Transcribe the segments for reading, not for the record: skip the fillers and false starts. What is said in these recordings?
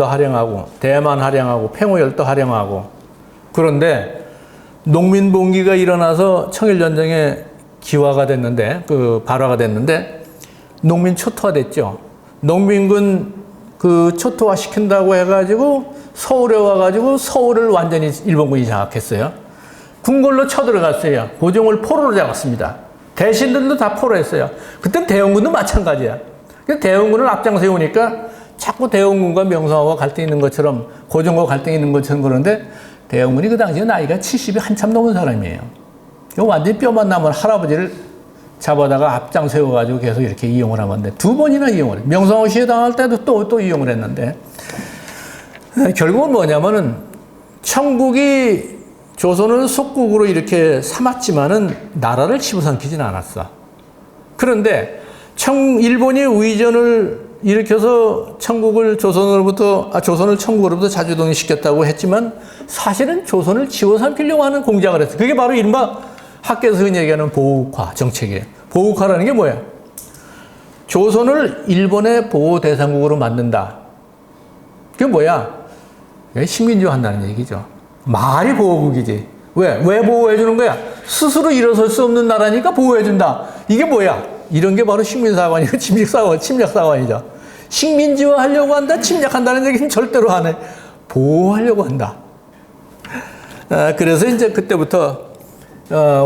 할영하고 대만 할영하고 팽오열도 할영하고. 그런데 농민봉기가 일어나서 청일전쟁에 기화가 됐는데 발화가 됐는데 농민 초토화 됐죠. 농민군 초토화 시킨다고 해가지고 서울에 와가지고 서울을 완전히 일본군이 장악했어요. 궁궐로 쳐들어갔어요. 고종을 포로로 잡았습니다. 대신들도 다 포로했어요. 그땐 대원군도 마찬가지야. 대원군을 앞장 세우니까 자꾸 대원군과 명성황후가 갈등이 있는 것처럼 고종과 갈등이 있는 것처럼 그러는데 대원군이 그 당시에 나이가 70이 한참 넘은 사람이에요. 완전히 뼈만 남은 할아버지를 잡아다가 앞장 세워가지고 계속 이렇게 이용을 한 건데 두 번이나 이용을 해. 명성황후 시해 당할 때도 또 이용을 했는데 결국은 뭐냐면은 청국이 조선을 속국으로 이렇게 삼았지만은 나라를 집어삼키진 않았어. 그런데 일본이 의전을 일으켜서 조선을 청국으로부터 자주동시켰다고 했지만 사실은 조선을 집어삼키려고 하는 공작을 했어. 그게 바로 이른바 학계에서 흔히 얘기하는 보호국화 정책이에요. 보호국화라는 게 뭐야? 조선을 일본의 보호 대상국으로 만든다. 그게 뭐야? 식민지화 한다는 얘기죠. 말이 보호국이지. 왜 보호해주는 거야? 스스로 일어설 수 없는 나라니까 보호해준다. 이게 뭐야? 이런 게 바로 식민사관이고 침략사관이죠. 식민지화 하려고 한다? 침략한다는 얘기는 절대로 안 해. 보호하려고 한다. 그래서 이제 그때부터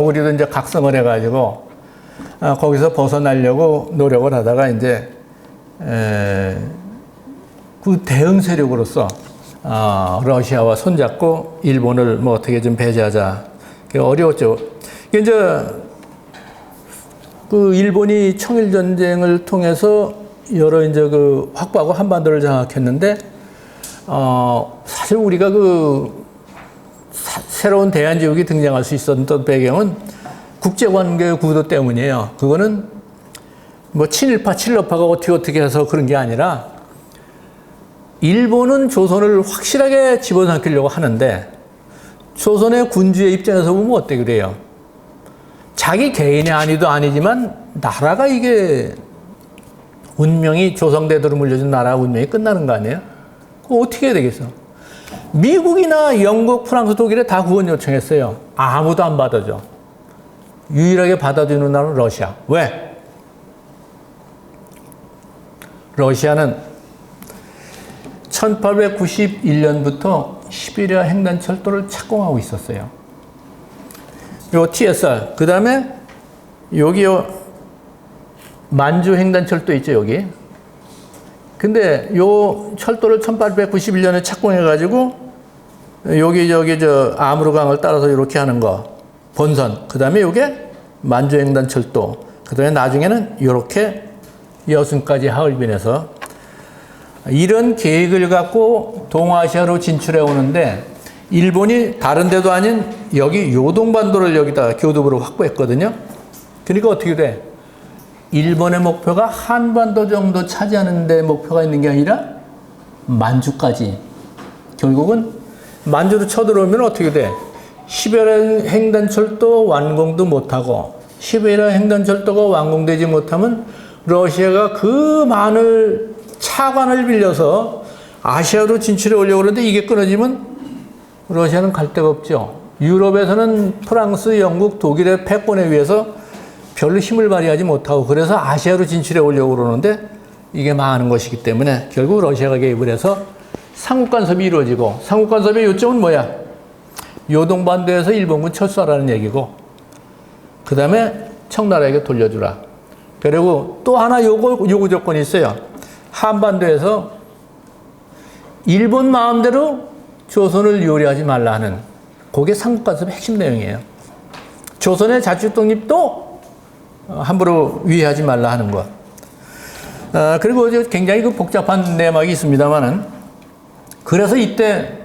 우리도 이제 각성을 해가지고 거기서 벗어나려고 노력을 하다가 이제 그 대응 세력으로서 러시아와 손잡고 일본을 뭐 어떻게 좀 배제하자. 어려웠죠. 이제 그 일본이 청일전쟁을 통해서 여러 이제 확보하고 한반도를 장악했는데 사실 우리가 새로운 대한제국이 등장할 수 있었던 배경은 국제관계 구도 때문이에요. 그거는 뭐 친일파, 친러파가 어떻게 해서 그런 게 아니라 일본은 조선을 확실하게 집어삼키려고 하는데 조선의 군주의 입장에서 보면 어때 그래요? 자기 개인의 안위도 아니지만 나라가 이게 운명이 조선대대로 물려준 나라 운명이 끝나는 거 아니에요? 그거 어떻게 해야 되겠어? 미국이나 영국, 프랑스, 독일에 다 구원 요청했어요. 아무도 안 받아줘. 유일하게 받아주는 나라는 러시아. 왜? 러시아는 1891년부터 시베리아 횡단철도를 착공하고 있었어요. 요 TSR. 그 다음에 여기요 만주 횡단철도 있죠, 여기. 근데 요 철도를 1891년에 착공해가지고 여기 아무르강을 따라서 이렇게 하는 거. 본선. 그 다음에 요게 만주 횡단철도. 그 다음에 나중에는 이렇게 여순까지 하얼빈에서 이런 계획을 갖고 동아시아로 진출해 오는데 일본이 다른 데도 아닌 여기 요동반도를 여기다 교두보로 확보했거든요. 그러니까 어떻게 돼? 일본의 목표가 한반도 정도 차지하는 데 목표가 있는 게 아니라 만주까지. 결국은 만주로 쳐들어오면 어떻게 돼? 시베리아 횡단철도 완공도 못하고 시베리아 횡단철도가 완공되지 못하면 러시아가 그 많은 차관을 빌려서 아시아로 진출해 오려고 그러는데 이게 끊어지면 러시아는 갈 데가 없죠. 유럽에서는 프랑스, 영국, 독일의 패권에 의해서 별로 힘을 발휘하지 못하고 그래서 아시아로 진출해 오려고 그러는데 이게 망하는 것이기 때문에 결국 러시아가 개입을 해서 삼국간섭이 이루어지고 삼국간섭의 요점은 뭐야? 요동반도에서 일본군 철수하라는 얘기고 그 다음에 청나라에게 돌려주라. 그리고 또 하나 요구 조건이 있어요. 한반도에서 일본 마음대로 조선을 요리하지 말라 하는 그게 삼국간섭의 핵심 내용이에요. 조선의 자주 독립도 함부로 위해하지 말라 하는 것. 그리고 굉장히 복잡한 내막이 있습니다만은 그래서 이때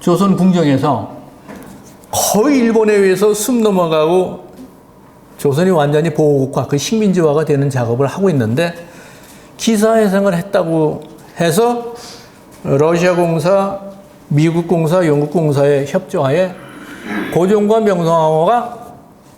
조선 궁정에서 거의 일본에 의해서 숨 넘어가고 조선이 완전히 보호국화, 식민지화가 되는 작업을 하고 있는데 기사회생을 했다고 해서 러시아 공사, 미국 공사, 영국 공사의 협조하에 고종과 명성황후가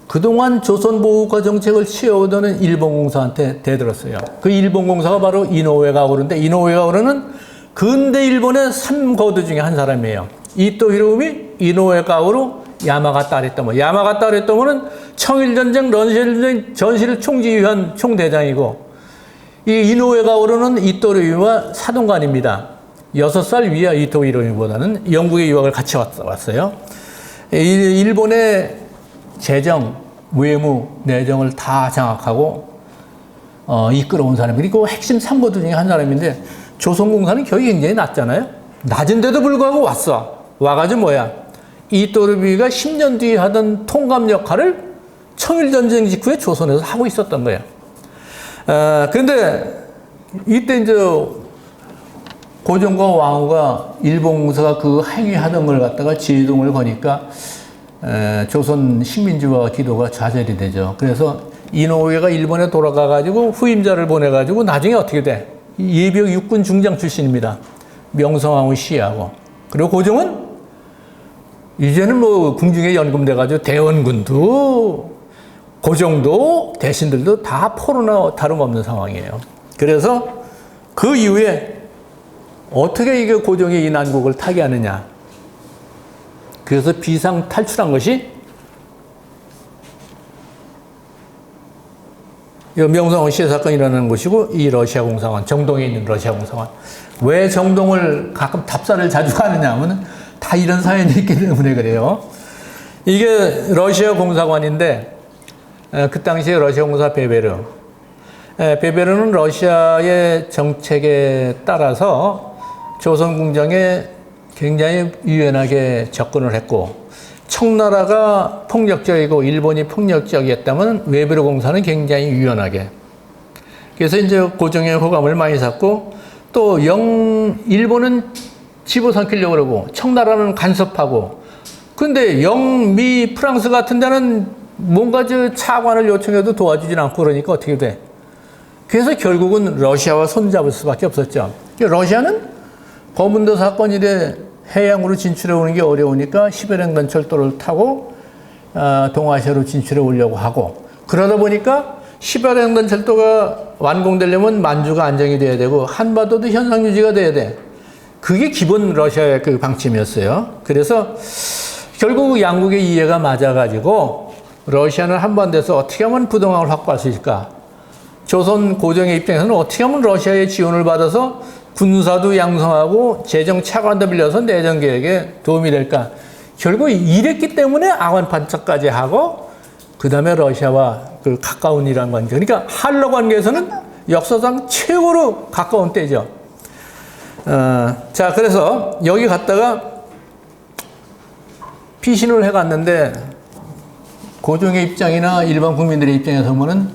그동안 조선 보호국화 정책을 취해오던 일본 공사한테 대들었어요. 그 일본 공사가 바로 이노우에 가오르인데 이노우에 가오르는 근대 일본의 3거두 중에 한 사람이에요. 이토 히로부미, 이노우에 가오루, 야마가타 아리토모. 야마가타 아리토모는 청일전쟁, 러시아전쟁 전시를 총지휘한 총대장이고, 이 이노우에 가오루는 이토 히로부미와 사동관입니다. 6살 위야 이토 히로부미보다는. 영국에 유학을 같이 왔어요. 일본의 재정, 외무, 내정을 다 장악하고 이끌어온 사람. 그리고 핵심 3거두 중에 한 사람인데, 조선공사는 격이 굉장히 낮잖아요. 낮은데도 불구하고 왔어. 와가지고 뭐야? 이토 히로부미가 10년 뒤에 하던 통감 역할을 청일전쟁 직후에 조선에서 하고 있었던 거예요. 그런데 이때 이제 고종과 왕후가 일본 공사가 그 행위하던 걸 갖다가 제동을 거니까 조선 식민지화 기도가 좌절이 되죠. 그래서 이노우에가 일본에 돌아가가지고 후임자를 보내가지고 나중에 어떻게 돼? 예비역 육군 중장 출신입니다. 명성황후 시하고. 그리고 고종은 이제는 뭐 궁중에 연금돼가지고 대원군도 고종도 대신들도 다 포로나 다름없는 상황이에요. 그래서 그 이후에 어떻게 이게 고종이 이 난국을 타개하느냐. 그래서 비상 탈출한 것이 명성황후 시해 사건이 일어나는 곳이고, 이 러시아 공사관, 정동에 있는 러시아 공사관. 왜 정동을 가끔 답사를 자주 가느냐 하면 다 이런 사연이 있기 때문에 그래요. 이게 러시아 공사관인데, 그 당시에 러시아 공사 베베르. 베베르는 러시아의 정책에 따라서 조선 궁정에 굉장히 유연하게 접근을 했고, 청나라가 폭력적이고 일본이 폭력적이었다면 베베르 공사는 굉장히 유연하게. 그래서 이제 고종의 호감을 많이 샀고, 또 일본은 집어삼키려고 그러고, 청나라는 간섭하고, 근데 영미 프랑스 같은 데는 뭔가 차관을 요청해도 도와주진 않고 그러니까 어떻게 돼? 그래서 결국은 러시아와 손잡을 수밖에 없었죠. 러시아는 거문도 사건 이래 해양으로 진출해 오는 게 어려우니까 시베리아 철도를 타고 동아시아로 진출해 오려고 하고, 그러다 보니까 시베리아 철도가 완공되려면 만주가 안정이 돼야 되고 한반도도 현상 유지가 돼야 돼. 그게 기본 러시아의 그 방침이었어요. 그래서 결국 양국의 이해가 맞아가지고 러시아는 한반도에서 어떻게 하면 부동항을 확보할 수 있을까? 조선 고종의 입장에서는 어떻게 하면 러시아의 지원을 받아서 군사도 양성하고 재정 차관도 빌려서 내정 계획에 도움이 될까? 결국 이랬기 때문에 아관판차까지 하고, 그 다음에 러시아와 그 가까운 이란 관계. 그러니까 한러 관계에서는 역사상 최고로 가까운 때죠. 자, 그래서 여기 갔다가 피신을 해갔는데, 고종의 입장이나 일반 국민들의 입장에서 보면은,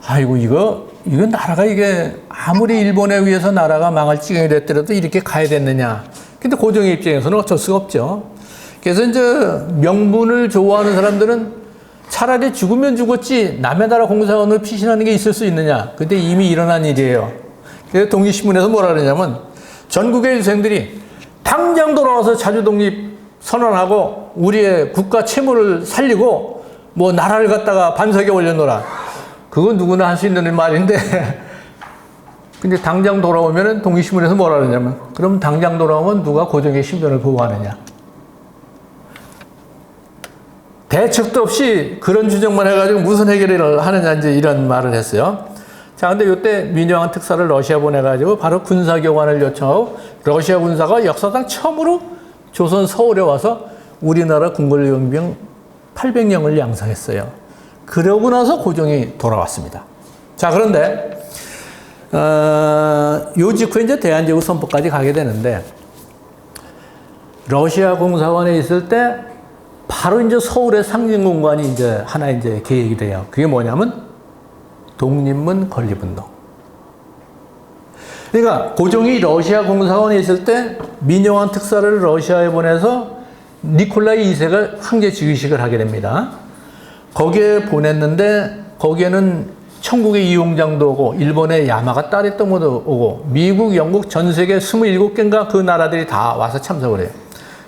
아이고, 이거 나라가 이게 아무리 일본에 의해서 나라가 망할 지경이 됐더라도 이렇게 가야 됐느냐. 근데 고종의 입장에서는 어쩔 수가 없죠. 그래서 이제 명분을 좋아하는 사람들은 차라리 죽으면 죽었지 남의 나라 공사원을 피신하는 게 있을 수 있느냐. 근데 이미 일어난 일이에요. 그래서 동기신문에서 뭐라 그러냐면, 전국의 일생들이 당장 돌아와서 자주독립 선언하고 우리의 국가 채무를 살리고 뭐 나라를 갖다가 반석에 올려놓으라. 그건 누구나 할 수 있는 말인데, 근데 당장 돌아오면은 동기신문에서 뭐라 그러냐면, 그럼 당장 돌아오면 누가 고종의 신변을 보호하느냐. 대책도 없이 그런 주장만 해가지고 무슨 해결을 하느냐, 이제 이런 말을 했어요. 자, 근데 이때 민영한 특사를 러시아 보내가지고 바로 군사교관을 요청하고, 러시아 군사가 역사상 처음으로 조선 서울에 와서 우리나라 궁궐용병 800명을 양성했어요. 그러고 나서 고종이 돌아왔습니다. 자, 그런데 요 직후에 이제 대한제국 선포까지 가게 되는데, 러시아 공사관에 있을 때 바로 이제 서울의 상징공간이 이제 하나 이제 계획이 돼요. 그게 뭐냐면 독립문 건립운동. 그러니까 고종이 러시아 공사관에 있을 때 민영환 특사를 러시아에 보내서 니콜라이 2세가 황제 즉위식을 하게 됩니다. 거기에 보냈는데, 거기에는 천국의 이용장도 오고 일본의 야마가타 아리토모도 오고 미국, 영국 전 세계 27개인가 그 나라들이 다 와서 참석을 해요.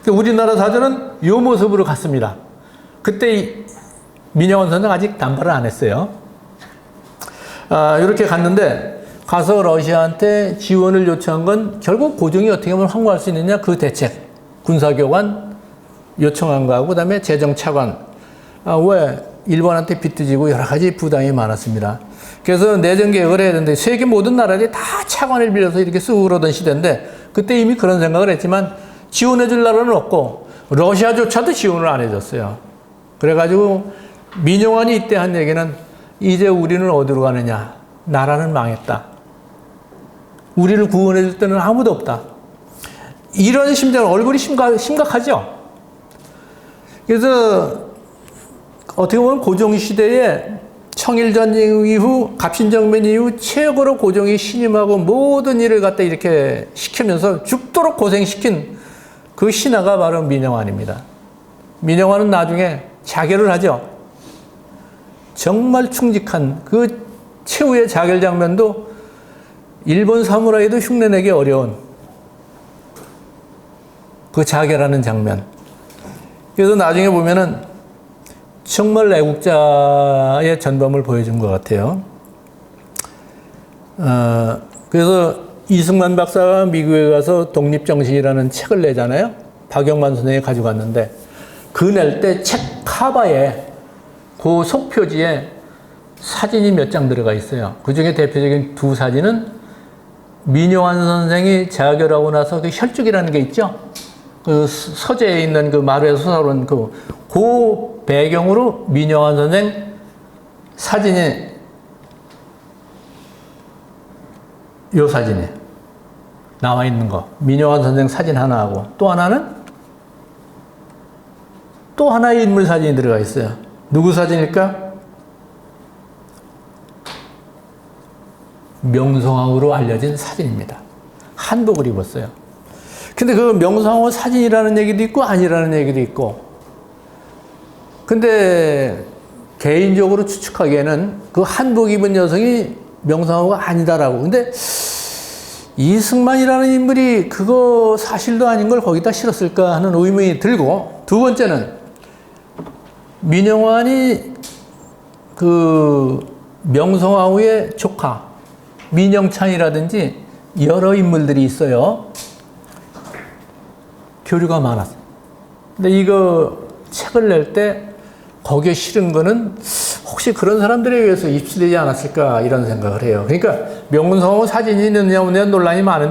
우리나라 사전은 이 모습으로 갔습니다. 그때 민영환 선생 아직 단발을 안 했어요. 이렇게 갔는데, 가서 러시아한테 지원을 요청한 건 결국 고종이 어떻게 하면 항거할 수 있느냐 그 대책 군사교관 요청한 거하고 그다음에 재정차관 왜 일본한테 빚도 지고 여러 가지 부담이 많았습니다. 그래서 내정개혁을 해야 되는데 세계 모든 나라들이 다 차관을 빌려서 이렇게 쓰고 그러던 시대인데 그때 이미 그런 생각을 했지만 지원해 줄 나라는 없고 러시아조차도 지원을 안 해줬어요. 그래가지고 민영환이 이때 한 얘기는 이제 우리는 어디로 가느냐. 나라는 망했다. 우리를 구원해 줄 때는 아무도 없다. 이런 심정, 얼굴이 심각하죠. 그래서 어떻게 보면 고종시대에 청일전쟁 이후 갑신정변 이후 최고로 고종이 신임하고 모든 일을 갖다 이렇게 시키면서 죽도록 고생시킨 그 신하가 바로 민영환입니다. 민영환은 나중에 자결을 하죠. 정말 충직한 그 최후의 자결 장면도 일본 사무라이도 흉내내기 어려운 그 자결하는 장면. 그래서 나중에 보면은 정말 애국자의 전범을 보여준 것 같아요. 그래서 이승만 박사가 미국에 가서 독립정신이라는 책을 내잖아요. 박영만 선생이 가져갔는데 그 낼 때 책 카바에 그 속표지에 사진이 몇 장 들어가 있어요. 그 중에 대표적인 두 사진은 민영환 선생이 자결하고 나서 그 혈죽이라는 게 있죠. 그 서재에 있는 그 마루에 솟아오른 그 배경으로 민영환 선생 사진이 요 사진이 나와 있는 거. 민영환 선생 사진 하나하고 또 하나는 또 하나의 인물 사진이 들어가 있어요. 누구 사진일까? 명성황후로 알려진 사진입니다. 한복을 입었어요. 근데 그 명성황후 사진이라는 얘기도 있고 아니라는 얘기도 있고. 근데 개인적으로 추측하기에는 그 한복 입은 여성이 명성황후가 아니다라고. 근데 이승만이라는 인물이 그거 사실도 아닌 걸 거기다 실었을까 하는 의문이 들고, 두 번째는 민영환이 그 명성황후의 조카 민영찬이라든지 여러 인물들이 있어요. 교류가 많았어요. 근데 이거 책을 낼 때 거기에 실은 거는 혹시 그런 사람들에 의해서 입수되지 않았을까 이런 생각을 해요. 그러니까 명성황후 사진이 있느냐 없느냐 논란이 많은데